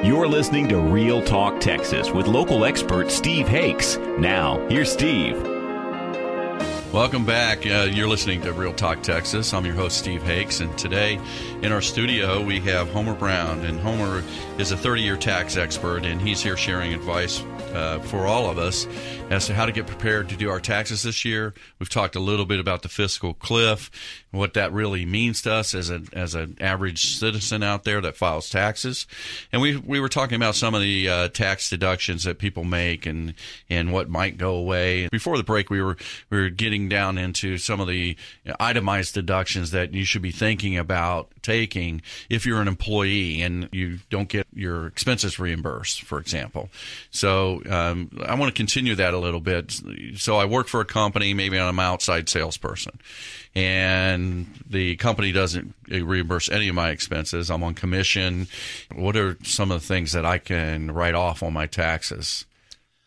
You're listening to Real Talk Texas with local expert Steve Hakes. Now, here's Steve. Welcome back. You're listening to Real Talk Texas. I'm your host, Steve Hakes, and today in our studio we have Homer Brown. And Homer is a 30-year tax expert, and he's here sharing advice for all of us as to how to get prepared to do our taxes this year. We've talked a little bit about the fiscal cliff, and what that really means to us as an average citizen out there that files taxes. And we were talking about some of the tax deductions that people make and what might go away. Before the break, we were getting down into some of the itemized deductions that you should be thinking about taking if you're an employee and you don't get your expenses reimbursed, for example. So I want to continue that a little bit. So I work for a company, maybe I'm an outside salesperson, and the company doesn't reimburse any of my expenses. I'm on commission. What are some of the things that I can write off on my taxes?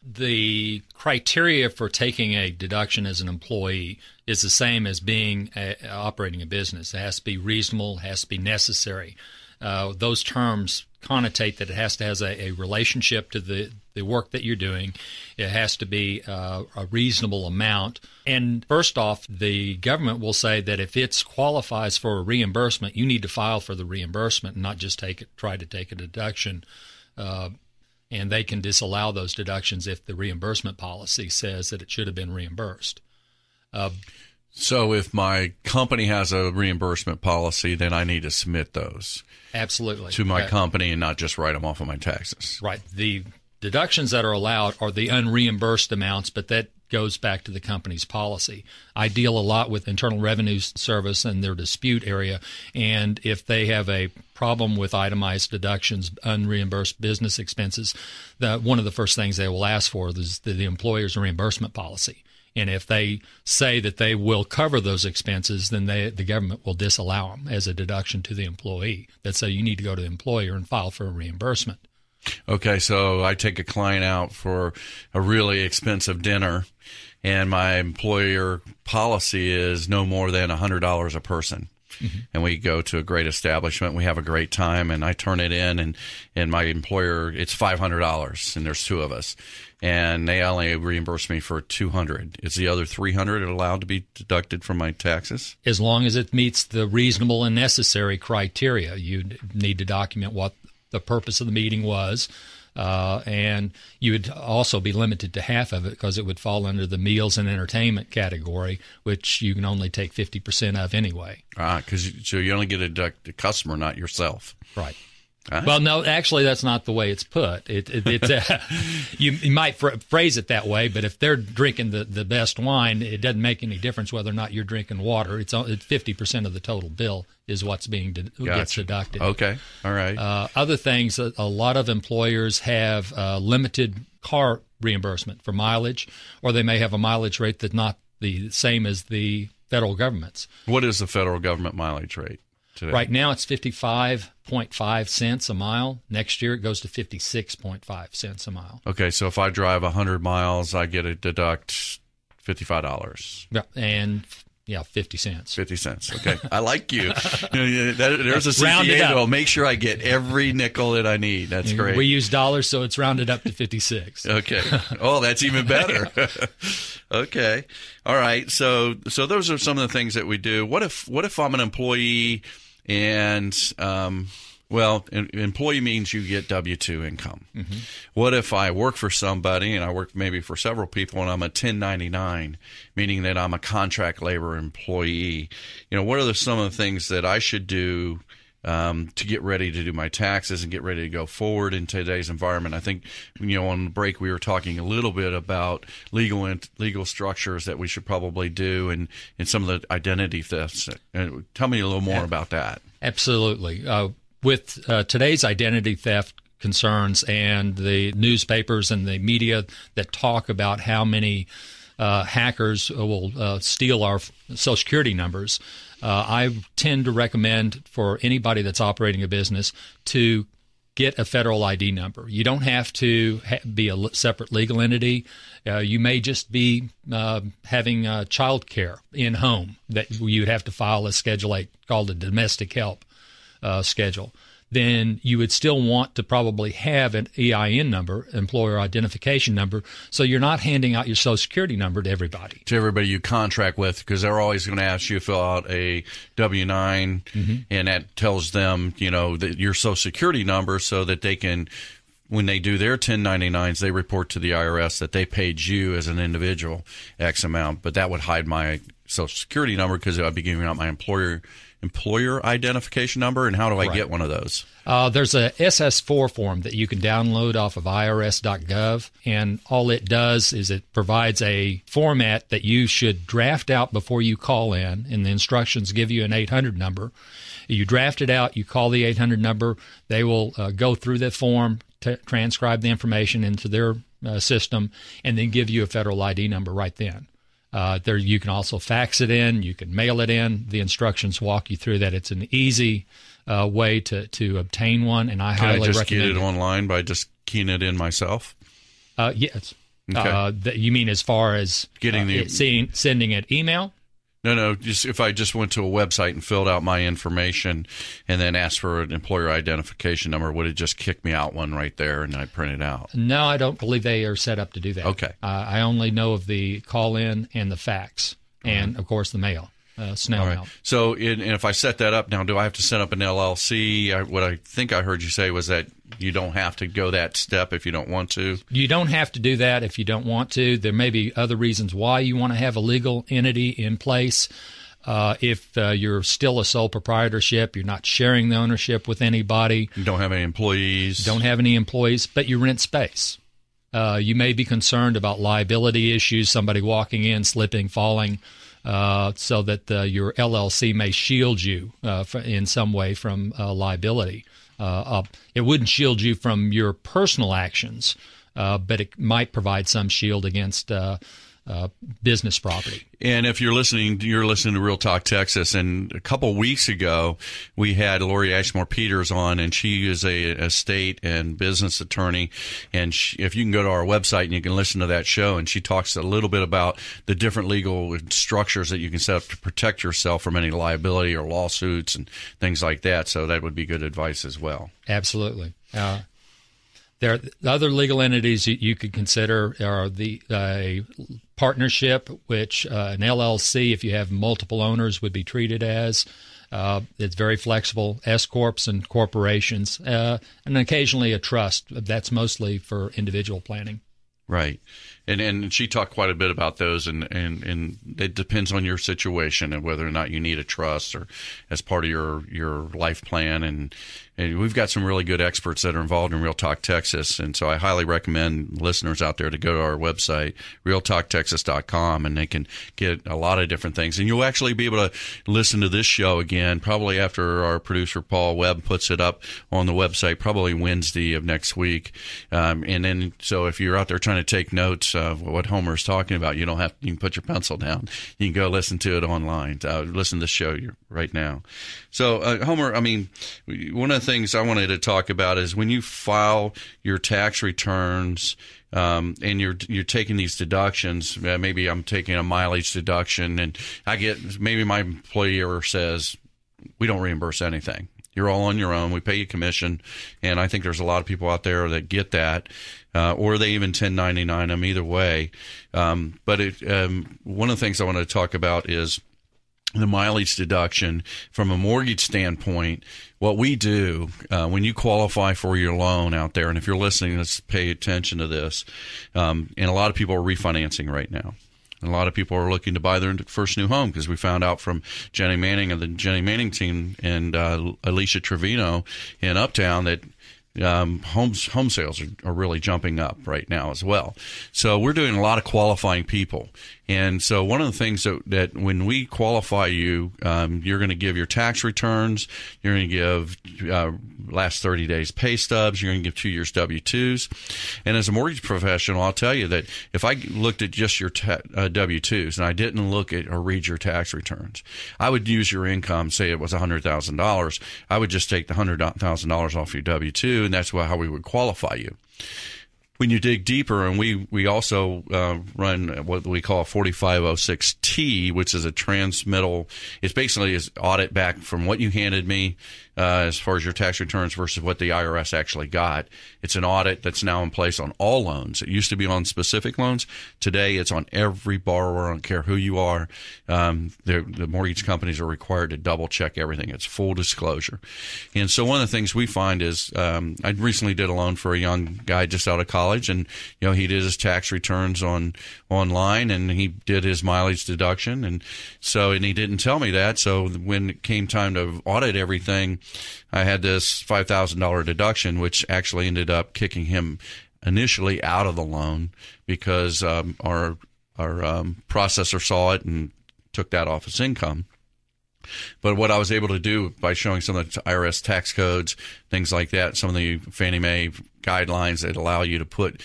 The criteria for taking a deduction as an employee is the same as being operating a business. It has to be reasonable, it has to be necessary. Those terms connotate that it has to have a relationship to the work that you're doing. It has to be a reasonable amount. And first off, the government will say that if it qualifies for a reimbursement, you need to file for the reimbursement and not just try to take a deduction. And they can disallow those deductions if the reimbursement policy says that it should have been reimbursed. So if my company has a reimbursement policy, then I need to submit those. Absolutely. To my company and not just write them off of my taxes. Right. The deductions that are allowed are the unreimbursed amounts, but that goes back to the company's policy. I deal a lot with Internal Revenue Service and their dispute area, and if they have a problem with itemized deductions, unreimbursed business expenses, one of the first things they will ask for is the employer's reimbursement policy. And if they say that they will cover those expenses, then the government will disallow them as a deduction to the employee. That's so you need to go to the employer and file for a reimbursement. Okay, so I take a client out for a really expensive dinner, and my employer policy is no more than $100 a person. Mm-hmm. And we go to a great establishment, we have a great time, and I turn it in, and my employer, it's $500, and there's two of us. And they only reimburse me for $200. Is the other $300 allowed to be deducted from my taxes? As long as it meets the reasonable and necessary criteria. You need to document what the purpose of the meeting was, and you would also be limited to half of it because it would fall under the meals and entertainment category, which you can only take 50% of anyway. So you only get to deduct the customer, not yourself. Right. Well, no, actually, that's not the way it's put. You might phrase it that way, but if they're drinking the best wine, it doesn't make any difference whether or not you're drinking water. It's 50% of the total bill is what's being gets deducted. Okay, all right. Other things, a lot of employers have limited car reimbursement for mileage, or they may have a mileage rate that's not the same as the federal government's. What is the federal government mileage rate today? Right now it's 55.5 cents a mile. Next year it goes to 56.5 cents a mile. Okay, so if I drive 100 miles, I get to deduct $55. Yeah, and 50 cents. 50 cents. Okay, I like you. There's a CPA that will make sure I get every nickel that I need. That's great. We use dollars, so it's rounded up to 56. Okay. Oh, that's even better. Okay. All right. So those are some of the things that we do. What if I'm an employee and employee means you get W-2 income. Mm-hmm. What if I work for somebody, and I work maybe for several people, and I'm a 1099, meaning that I'm a contract labor employee? What are some of the things that I should do to get ready to do my taxes and get ready to go forward in today's environment? I think, on the break we were talking a little bit about legal structures that we should probably do and some of the identity thefts. Tell me a little more about that. Absolutely. With today's identity theft concerns and the newspapers and the media that talk about how many hackers will steal our Social Security numbers, I tend to recommend for anybody that's operating a business to get a federal ID number. You don't have to be a separate legal entity. You may just be having child care in home that you'd have to file a Schedule 8 called a domestic help schedule. then you would still want to probably have an EIN number, employer identification number, so you're not handing out your Social Security number to everybody. To everybody you contract with, because they're always going to ask you to fill out a W-9, and that tells them, that your Social Security number, so that they can, when they do their 1099s, they report to the IRS that they paid you as an individual X amount. But that would hide my Social Security number because I'd be giving out my employer identification number. And how do I get one of those? There's a SS4 form that you can download off of irs.gov, and all it does is it provides a format that you should draft out before you call in, and the instructions give you an 800 number. You draft it out, you call the 800 number, they will go through the form, transcribe the information into their system, and then give you a federal ID number right then. There, you can also fax it in, you can mail it in. The instructions walk you through that. It's an easy way to obtain one, and I highly recommend it. Can I just get it online by just keying it in myself? Yes. Okay. You mean as far as getting sending it email? No. Just if I just went to a website and filled out my information and then asked for an employer identification number, would it just kick me out one right there and I'd print it out? No, I don't believe they are set up to do that. Okay. I only know of the call-in and the fax and, of course, the mail. Snail mail. So, and if I set that up now, do I have to set up an LLC? What I think I heard you say was that you don't have to go that step if you don't want to. You don't have to do that if you don't want to. There may be other reasons why you want to have a legal entity in place. If you're still a sole proprietorship, you're not sharing the ownership with anybody. You don't have any employees. But you rent space. You may be concerned about liability issues, somebody walking in, slipping, falling. So that your LLC may shield you in some way from liability. It wouldn't shield you from your personal actions, but it might provide some shield against business property. And if you're listening to Real Talk Texas. And a couple weeks ago, we had Lori Ashmore Peters on, and she is a estate and business attorney. And if you can go to our website and you can listen to that show, and she talks a little bit about the different legal structures that you can set up to protect yourself from any liability or lawsuits and things like that. So that would be good advice as well. Absolutely. There are other legal entities you could consider are the partnership, which an LLC, if you have multiple owners, would be treated as. It's very flexible. S corps and corporations, and occasionally a trust. That's mostly for individual planning. Right. And she talked quite a bit about those, and it depends on your situation and whether or not you need a trust or as part of your life plan. And we've got some really good experts that are involved in Real Talk Texas. And so I highly recommend listeners out there to go to our website, realtalktexas.com, and they can get a lot of different things. And you'll actually be able to listen to this show again, probably after our producer, Paul Webb, puts it up on the website, probably Wednesday of next week. And then, so if you're out there trying to take notes of what Homer's talking about, you can put your pencil down. You can go listen to it online. Listen to the show right now. So, Homer, I mean, one of the things I wanted to talk about is when you file your tax returns, and you're taking these deductions. Maybe I'm taking a mileage deduction, and maybe my employer says, we don't reimburse anything. You're all on your own. We pay you commission. And I think there's a lot of people out there that get that, or they even 1099 them, either way. But one of the things I want to talk about is the mileage deduction from a mortgage standpoint. What we do when you qualify for your loan out there, and if you're listening, let's pay attention to this. And a lot of people are refinancing right now. And a lot of people are looking to buy their first new home, because we found out from Jenny Manning of the Jenny Manning team and Alicia Trevino in Uptown that home sales are really jumping up right now as well. So we're doing a lot of qualifying people. And so one of the things that when we qualify you, you're going to give your tax returns, you're going to give last 30 days pay stubs, you're going to give 2 years W-2s. And as a mortgage professional, I'll tell you that if I looked at just your W-2s and I didn't look at or read your tax returns, I would use your income, say it was $100,000, I would just take the $100,000 off your W-2, and that's how we would qualify you. when you dig deeper, and we also run what we call 4506T, which is a transmittal. It's basically is audit back from what you handed me as far as your tax returns versus what the IRS actually got. It's an audit that's now in place on all loans. It used to be on specific loans. Today, it's on every borrower. I don't care who you are. The mortgage companies are required to double check everything. It's full disclosure. And so one of the things we find is I recently did a loan for a young guy just out of college, and he did his tax returns online, and he did his mileage deduction, and he didn't tell me that. So when it came time to audit everything, I had this $5,000 deduction, which actually ended up kicking him initially out of the loan because our processor saw it and took that off his income. But what I was able to do by showing some of the IRS tax codes, things like that, some of the Fannie Mae guidelines that allow you to put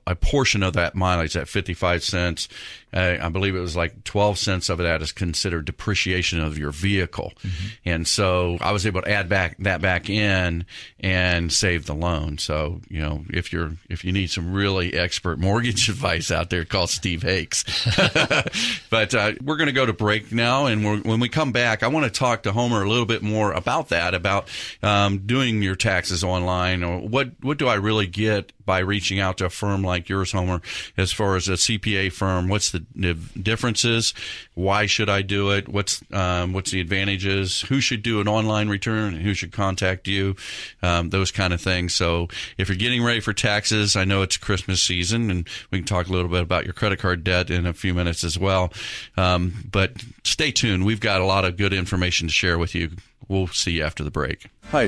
a portion of that mileage, that 55 cents, I believe it was like 12 cents of that is considered depreciation of your vehicle. Mm-hmm. And so I was able to add that back in and save the loan. So, if you need some really expert mortgage advice out there, call Steve Hakes. But we're going to go to break now. And when we come back, I want to talk to Homer a little bit more about that, about doing your taxes online, or what do I really get by reaching out to a firm like yours, Homer, as far as a CPA firm? What's the differences? Why should I do it? What's the advantages? Who should do an online return and who should contact you? Those kind of things. So if you're getting ready for taxes, I know it's Christmas season, and we can talk a little bit about your credit card debt in a few minutes as well. But stay tuned. We've got a lot of good information to share with you. We'll see you after the break. Hi,